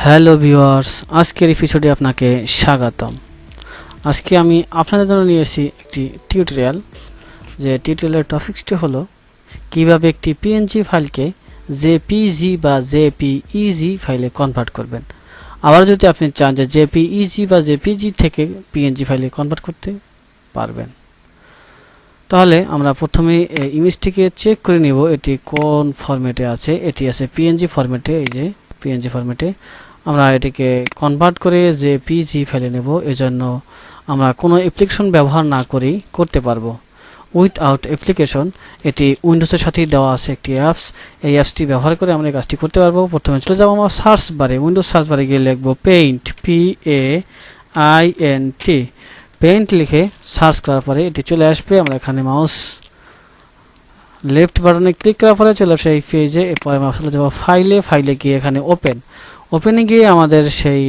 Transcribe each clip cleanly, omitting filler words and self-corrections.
Hello viewers, আজকের এপিসোডে আপনাকে স্বাগতম। আজকে আমি আপনাদের জন্য নিয়ে এসেছি একটি টিউটোরিয়াল। যে টিউটোরিয়ালের টপিকসটি হলো কিভাবে একটি পিএনজি ফাইলকে জেপিজি বা জেপিইজি ফাইলে কনভার্ট করবেন। আবার যদি আপনি চান যে জেপিইজি বা জেপিজি থেকে পিএনজি ফাইলে কনভার্ট করতে পারবেন, তাহলে আমরা প্রথমে ইমেজটিকে চেক করে নিব এটি কোন ফরম্যাটে আছে। এটি আছে পিএনজি ফরম্যাটে। এই যে পিএনজি ফরম্যাটে আমরা এটিকে কনভার্ট করে জেপিজি ফাইলে নেব। এজন্য আমরা কোনো অ্যাপ্লিকেশন ব্যবহার না করেই করতে পারবো। উইথআউট অ্যাপ্লিকেশন, এটি উইন্ডোজের সাথেই দেওয়া আছে একটি অ্যাপস। এই অ্যাপসটি ব্যবহার করে আমরা এই কাজটি করতে পারবো। প্রথমে চলে যাব আমার সার্চ বারে, উইন্ডোজ সার্চ বারে গিয়ে লিখব পেইন্ট, PAINT। পেইন্ট লিখে সার্চ করার পরে এটি চলে আসবে। আমরা এখানে মাউস লেফট বাটনে ক্লিক করার পরে চলে আসবে এই পেজে। এরপরে আমরা চলে যাব ফাইলে গিয়ে এখানে ওপেনে গিয়ে আমাদের সেই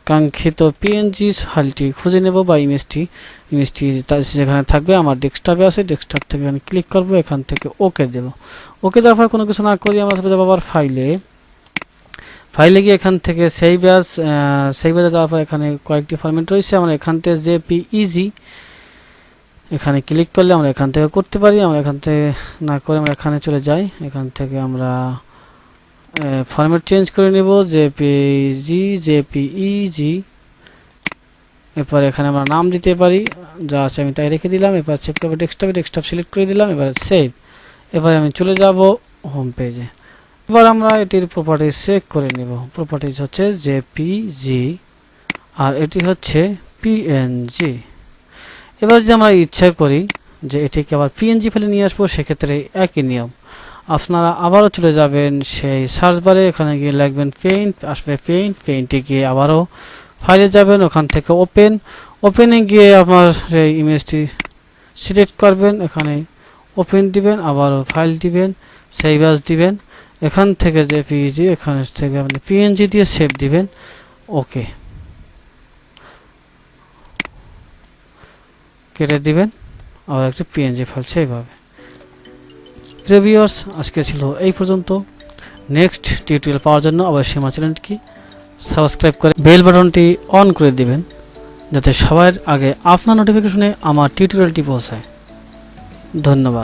কাঙ্ক্ষিত পিএনজি ফাইলটি খুঁজে নেব বা ইমেজটি যেখানে থাকবে। আমার ডেস্কটপে আছে, ডেস্কটপ থেকে এখানে ক্লিক করব, এখান থেকে ওকে দেব। ওকে দেওয়ার পর কোনো কিছু না করি আমরা চলে যাব আবার ফাইলে গিয়ে এখান থেকে সেভ অ্যাজে যাওয়ার পর এখানে কয়েকটি ফরম্যাট রয়েছে। আমরা এখান থেকে জেপিইজি এখানে ক্লিক করলে আমরা এখান থেকে করতে পারি। আমরা এখান থেকে না করে আমরা এখানে চলে যাই। এখান থেকে আমরা ফরম্যাট চেঞ্জ করে নেব, জেপিইজি। এরপর এখানে আমরা নাম দিতে পারি, যা আছে আমি তাই রেখে দিলাম। এবার সেভ করবো ডেস্কটপ সিলেক্ট করে দিলাম। এবার সেভ। এবার আমি চলে যাব হোম পেজে। এবার আমরা এটির প্রপার্টিজ চেক করে নেব। প্রপার্টিজ হচ্ছে জেপিজি আর এটি হচ্ছে পিএনজি। এবার যদি আমরা ইচ্ছা করি যে এটিকে আবার পিএনজি ফাইলে নিয়ে আসবো, সেক্ষেত্রে একই নিয়ম। আপনারা আবারও চলে যাবেন সেই সার্চ বারে, এখানে গিয়ে লিখবেন পেইন্ট, আসবে পেইন্টে গিয়ে আবারও ফাইলে যাবেন, ওখান থেকে ওপেনে গিয়ে আপনার সেই ইমেজটি সিলেক্ট করবেন, এখানে ওপেন দিবেন, আবারও ফাইল দিবেন, সেভ অ্যাজ দিবেন। এখান থেকে জেপিইজি, এখান থেকে আপনি পিএনজি দিয়ে সেভ দিবেন। ওকে কেটে দিবেন, আবার একটি পিএনজি ফাইল সেভ হবে। প্রিয় ভিউয়ার্স, আজকে ছিল এই পর্যন্ত। নেক্সট টিউটোরিয়াল পাওয়ার জন্য অবশ্যই আমার চ্যানেলটি সাবস্ক্রাইব করে বেল বাটনটি অন করে দিবেন, যাতে সবার আগে আপনার নোটিফিকেশনে আমার টিউটোরিয়ালটি পৌঁছায়। ধন্যবাদ।